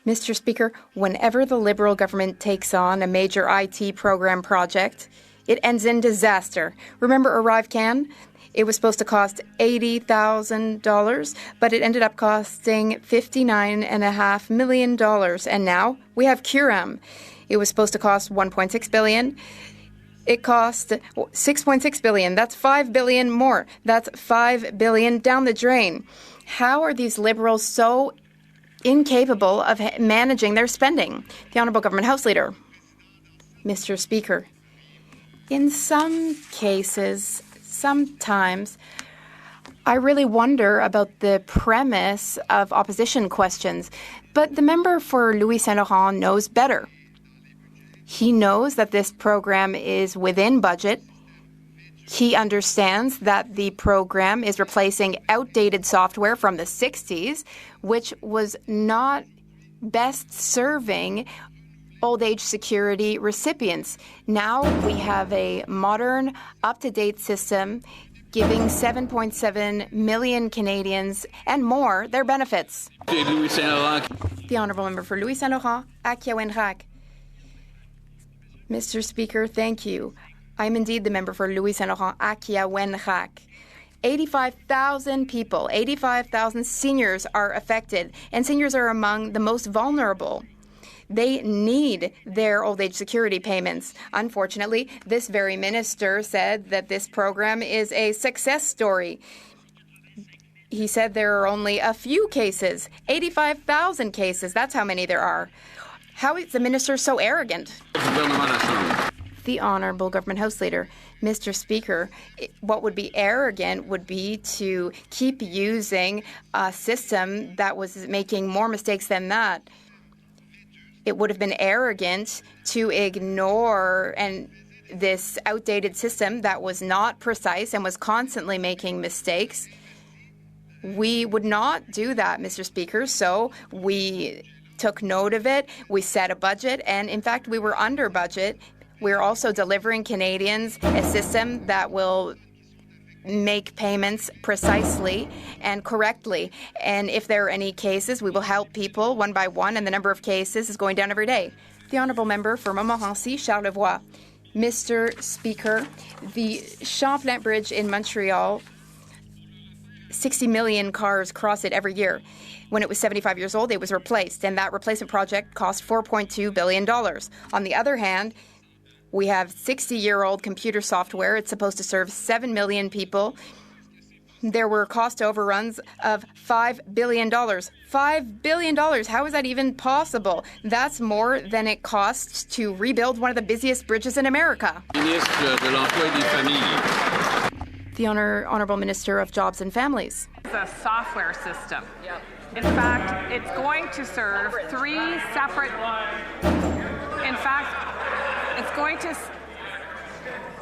Mr. Speaker, whenever the Liberal government takes on a major IT program project, it ends in disaster. Remember Arrive Can? It was supposed to cost $80,000, but it ended up costing $59.5 million. And now we have Curem. It was supposed to cost $1.6 billion. It cost $6.6 billion. That's $5 billion more. That's $5 billion down the drain. How are these Liberals so incapable of managing their spending? The Honourable Government House Leader. Mr. Speaker, in some cases, sometimes, I really wonder about the premise of opposition questions, but the member for Louis Saint-Laurent knows better. He knows that this program is within budget. He understands that the program is replacing outdated software from the 60s, which was not best serving old age security recipients. Now we have a modern, up-to-date system giving 7.7 million Canadians and more their benefits. The Honourable Member for Louis Saint-Laurent, Akia-Wenrac. Mr. Speaker, thank you. I am indeed the member for Louis Saint-Laurent, Akia-Wenrac. 85,000 people, 85,000 seniors are affected, and seniors are among the most vulnerable. They need their old age security payments. Unfortunately, this very minister said that this program is a success story. He said there are only a few cases, 85,000 cases. That's how many there are. How is the minister so arrogant? The Honourable Government House Leader. Mr. Speaker, what would be arrogant would be to keep using a system that was making more mistakes than that. It would have been arrogant to ignore this outdated system that was not precise and was constantly making mistakes. We would not do that, Mr. Speaker, so we took note of it. We set a budget, and in fact, we were under budget. We're also delivering Canadians a system that will make payments precisely and correctly. And if there are any cases, we will help people one by one, and the number of cases is going down every day. The Honourable Member for Montmorency, Charlevoix. Mr. Speaker, the Champlain Bridge in Montreal, 60 million cars cross it every year. When it was 75 years old, it was replaced, and that replacement project cost $4.2 billion. On the other hand, we have 60-year-old computer software. It's supposed to serve 7 million people. There were cost overruns of $5 billion. $5 billion. How is that even possible? That's more than it costs to rebuild one of the busiest bridges in America. The Honourable Minister of Jobs and Families. It's a software system. Yep. In fact, it's going to serve three separate... In fact, it's going to...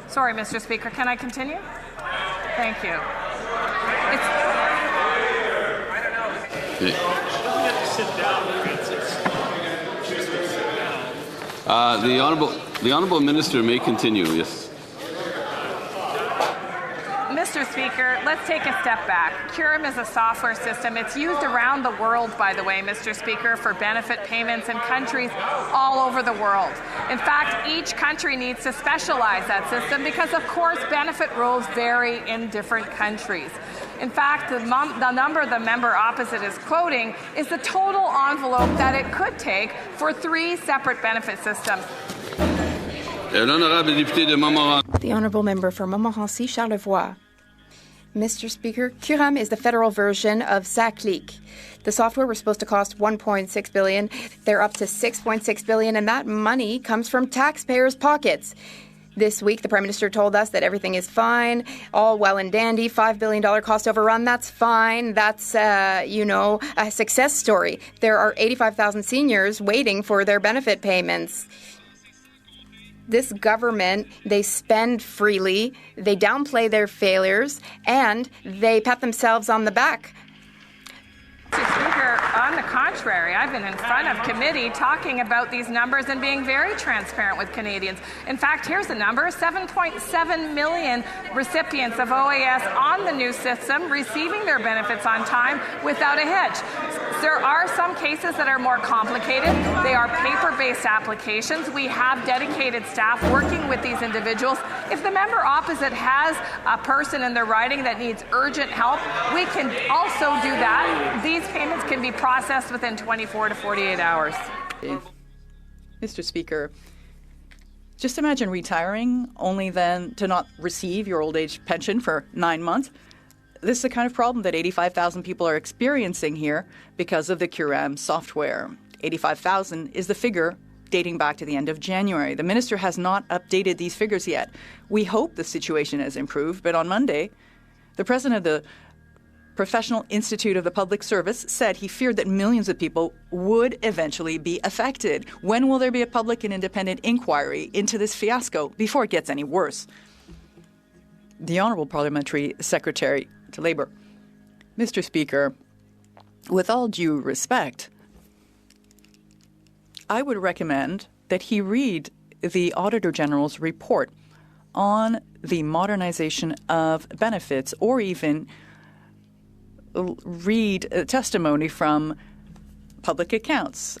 Sorry, Mr. Speaker, can I continue? Thank you. The honourable minister may continue. Yes. Mr. Speaker, let's take a step back. Curem is a software system. It's used around the world, by the way, Mr. Speaker, for benefit payments in countries all over the world. In fact, each country needs to specialize that system because, of course, benefit rules vary in different countries. In fact, the number the member opposite is quoting is the total envelope that it could take for three separate benefit systems. The Honourable Member for Montmorency, Charlevoix. Mr. Speaker, Curem is the federal version of SACLIC. The software was supposed to cost $1.6 billion. They're up to $6.6 billion, and that money comes from taxpayers' pockets. This week, the Prime Minister told us that everything is fine, all well and dandy, $5 billion cost overrun, that's fine. That's, a success story. There are 85,000 seniors waiting for their benefit payments. This government, they spend freely, they downplay their failures, and they pat themselves on the back. Mr. Speaker, on the contrary, I've been in front of committee talking about these numbers and being very transparent with Canadians. In fact, here's the number, 7.7 million recipients of OAS on the new system receiving their benefits on time without a hitch. There are some cases that are more complicated. They are paper-based applications. We have dedicated staff working with these individuals. If the member opposite has a person in their riding that needs urgent help, we can also do that. These payments can be processed within 24 to 48 hours. Mr. Speaker, just imagine retiring only then to not receive your old age pension for 9 months. This is the kind of problem that 85,000 people are experiencing here because of the CURAM software. 85,000 is the figure dating back to the end of January. The minister has not updated these figures yet. We hope the situation has improved, but on Monday, the president of the Professional Institute of the Public Service said he feared that millions of people would eventually be affected. When will there be a public and independent inquiry into this fiasco before it gets any worse? The Honourable Parliamentary Secretary to Labour. Mr. Speaker, with all due respect, I would recommend that he read the Auditor General's report on the modernization of benefits, or even read testimony from public accounts.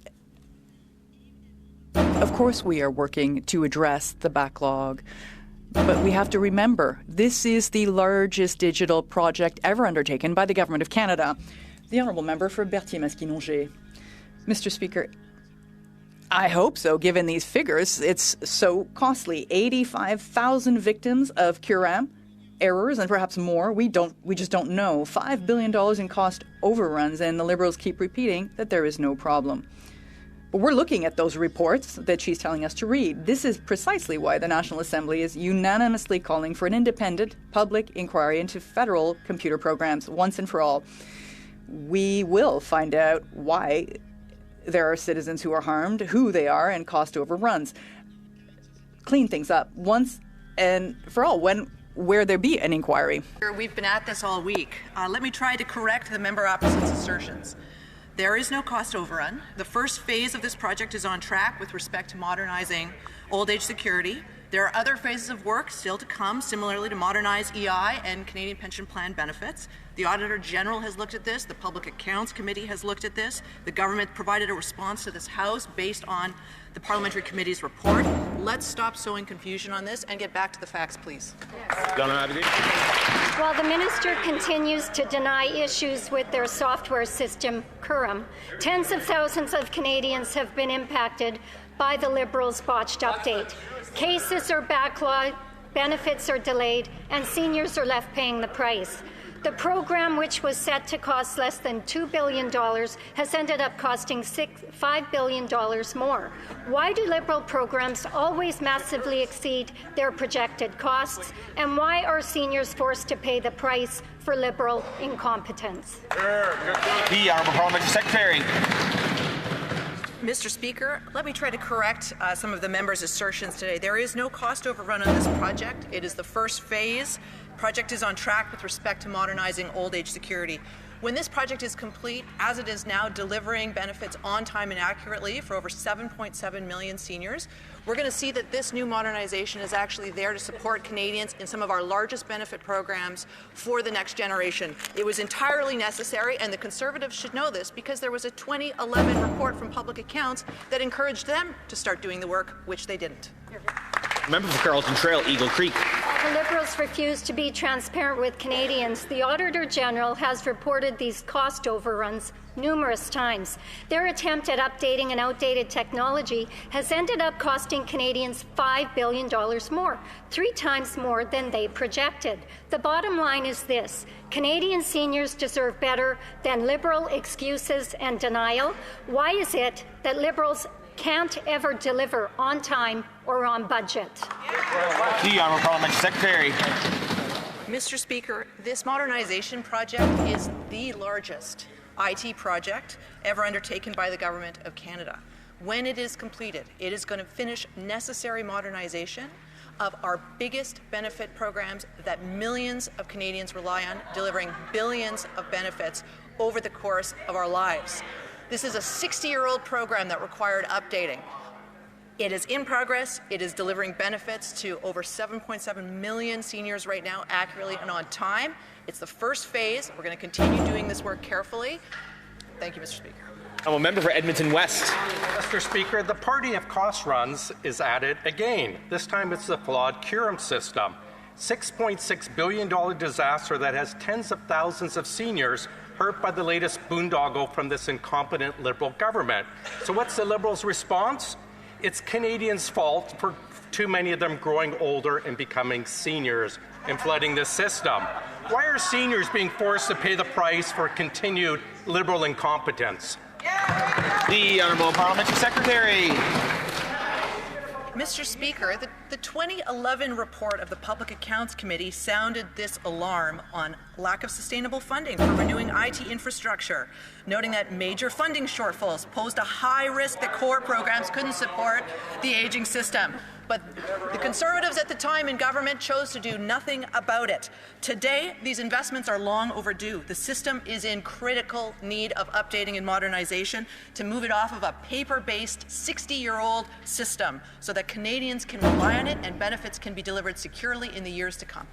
Of course, we are working to address the backlog, but we have to remember this is the largest digital project ever undertaken by the Government of Canada. The Honourable Member for Berthier-Masquinongé. Mr. Speaker, I hope so, given these figures. It's so costly. 85,000 victims of CURAM errors and perhaps more. We just don't know. $5 billion in cost overruns, and the Liberals keep repeating that there is no problem. But we're looking at those reports that she's telling us to read. This is precisely why the National Assembly is unanimously calling for an independent public inquiry into federal computer programs once and for all. We will find out why there are citizens who are harmed, who they are, and cost overruns. Clean things up once and for all. Where there be an inquiry. We've been at this all week. Let me try to correct the member opposite's assertions. There is no cost overrun. The first phase of this project is on track with respect to modernizing old age security. There are other phases of work still to come, similarly to modernize EI and Canadian Pension Plan benefits. The Auditor General has looked at this. The Public Accounts Committee has looked at this. The government provided a response to this House based on the Parliamentary Committee's report. Let's stop sowing confusion on this and get back to the facts, please. While the minister continues to deny issues with their software system, CURAM, tens of thousands of Canadians have been impacted by the Liberals' botched update. Cases are backlogged, benefits are delayed, and seniors are left paying the price. The program, which was set to cost less than $2 billion, has ended up costing $5 billion more. Why do Liberal programs always massively exceed their projected costs? And why are seniors forced to pay the price for Liberal incompetence? The Honourable Parliamentary Secretary. Mr. Speaker, let me try to correct some of the members' assertions today. There is no cost overrun on this project. It is the first phase. Project is on track with respect to modernizing old age security. When this project is complete, as it is now delivering benefits on time and accurately for over 7.7 million seniors, we're going to see that this new modernization is actually there to support Canadians in some of our largest benefit programs for the next generation. It was entirely necessary, and the Conservatives should know this because there was a 2011 report from Public Accounts that encouraged them to start doing the work, which they didn't. Member for Carleton Trail, Eagle Creek. The Liberals refuse to be transparent with Canadians. The Auditor General has reported these cost overruns numerous times. Their attempt at updating an outdated technology has ended up costing Canadians $5 billion more, 3 times more than they projected. The bottom line is this: Canadian seniors deserve better than Liberal excuses and denial. Why is it that Liberals can't ever deliver on time or on budget. The Honourable Parliamentary Secretary. Mr. Speaker, this modernization project is the largest IT project ever undertaken by the Government of Canada. When it is completed, it is going to finish necessary modernization of our biggest benefit programs that millions of Canadians rely on, delivering billions of benefits over the course of our lives. This is a 60-year-old program that required updating. It is in progress. It is delivering benefits to over 7.7 million seniors right now, accurately and on time. It's the first phase. We're going to continue doing this work carefully. Thank you, Mr. Speaker. I'm a member for Edmonton West. Mr. Speaker, the party of cost runs is at it again. This time it's the flawed QRM system. $6.6 billion disaster that has tens of thousands of seniors hurt by the latest boondoggle from this incompetent Liberal government. So what's the Liberals' response? It's Canadians' fault for too many of them growing older and becoming seniors and flooding the system. Why are seniors being forced to pay the price for continued Liberal incompetence? The Honourable Parliamentary Secretary. Mr. Speaker, the 2011 report of the Public Accounts Committee sounded this alarm on lack of sustainable funding for renewing IT infrastructure, noting that major funding shortfalls posed a high risk that core programs couldn't support the aging system. But the Conservatives at the time in government chose to do nothing about it. Today, these investments are long overdue. The system is in critical need of updating and modernization to move it off of a paper-based 60-year-old system so that Canadians can rely on it and benefits can be delivered securely in the years to come.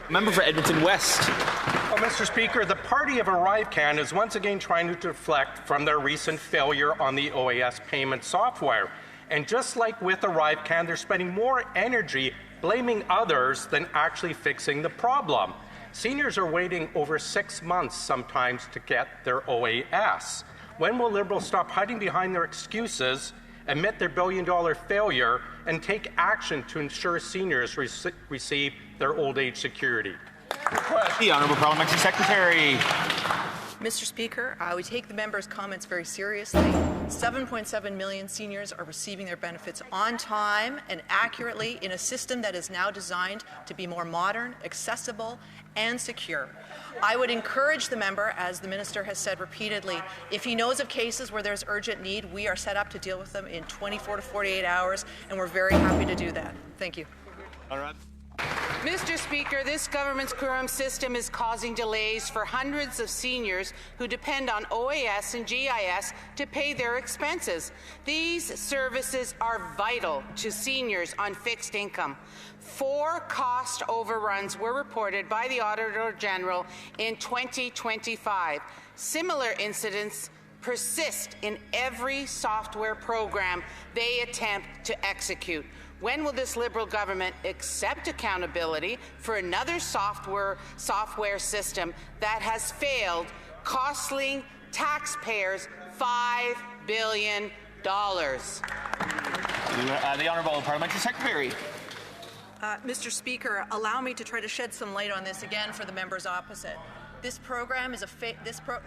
Member for Edmonton West. Well, Mr. Speaker, the party of ArriveCan is once again trying to deflect from their recent failure on the OAS payment software. And just like with ArriveCan, they're spending more energy blaming others than actually fixing the problem. Seniors are waiting over 6 months sometimes to get their OAS. When will Liberals stop hiding behind their excuses, admit their billion-dollar failure, and take action to ensure seniors receive their old age security? The Honourable Parliamentary Secretary. Mr. Speaker, we take the member's comments very seriously. 7.7 million seniors are receiving their benefits on time and accurately in a system that is now designed to be more modern, accessible, and secure. I would encourage the member, as the Minister has said repeatedly, if he knows of cases where there's urgent need, we are set up to deal with them in 24 to 48 hours, and we're very happy to do that. Thank you. All right. Mr. Speaker, this government's QRM system is causing delays for hundreds of seniors who depend on OAS and GIS to pay their expenses. These services are vital to seniors on fixed income. 4 cost overruns were reported by the Auditor General in 2025. Similar incidents persist in every software program they attempt to execute. When will this Liberal government accept accountability for another software system that has failed, costing taxpayers $5 billion? The Honourable Parliamentary Secretary. Mr. Speaker, allow me to try to shed some light on this again for the members opposite. This program is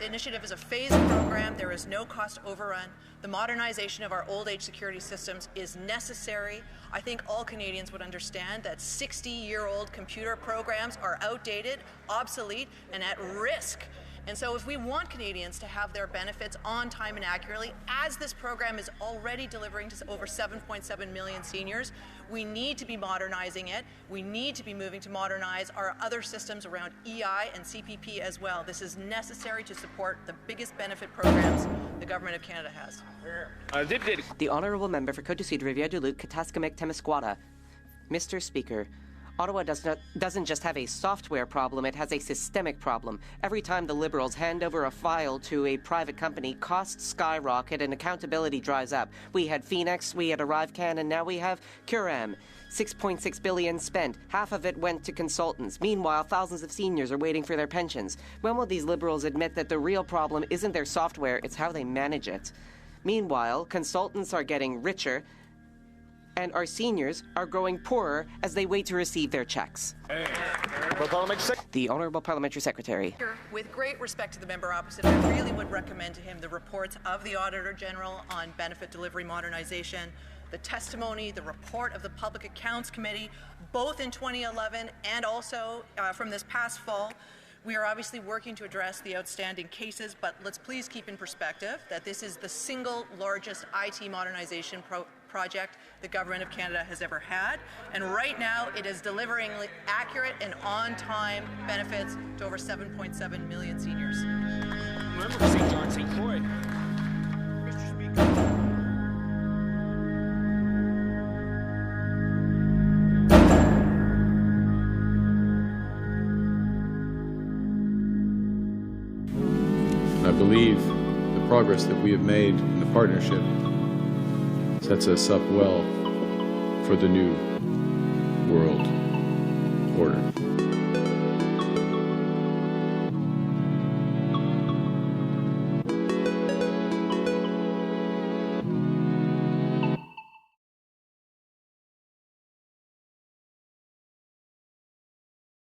initiative is a phased program. There is no cost overrun. The modernization of our old age security systems is necessary. I think all Canadians would understand that 60-year-old computer programs are outdated, obsolete, and at risk. And so if we want Canadians to have their benefits on time and accurately, as this program is already delivering to over 7.7 million seniors, we need to be modernizing it. We need to be moving to modernize our other systems around EI and CPP as well. This is necessary to support the biggest benefit programs the Government of Canada has. The Honourable Member for Côte-du-Sud-Rivière-du-Loup, Kataskamik-Témiscouata. Mr. Speaker, Ottawa doesn't just have a software problem, it has a systemic problem. Every time the Liberals hand over a file to a private company, costs skyrocket and accountability dries up. We had Phoenix, we had ArriveCan, and now we have QRM. $6.6 billion spent. Half of it went to consultants. Meanwhile, thousands of seniors are waiting for their pensions. When will these Liberals admit that the real problem isn't their software, it's how they manage it? Meanwhile, consultants are getting richer. and our seniors are growing poorer as they wait to receive their checks. The Honourable Parliamentary Secretary. With great respect to the member opposite, I really would recommend to him the reports of the Auditor General on benefit delivery modernization, the testimony, the report of the Public Accounts Committee, both in 2011 and also from this past fall. We are obviously working to address the outstanding cases, but let's please keep in perspective that this is the single largest IT modernization project the Government of Canada has ever had. And right now, it is delivering accurate and on-time benefits to over 7.7 million seniors. Member for St. John, St. Croix. Mr. Speaker. I believe the progress that we have made in the partnership sets us up well for the new world.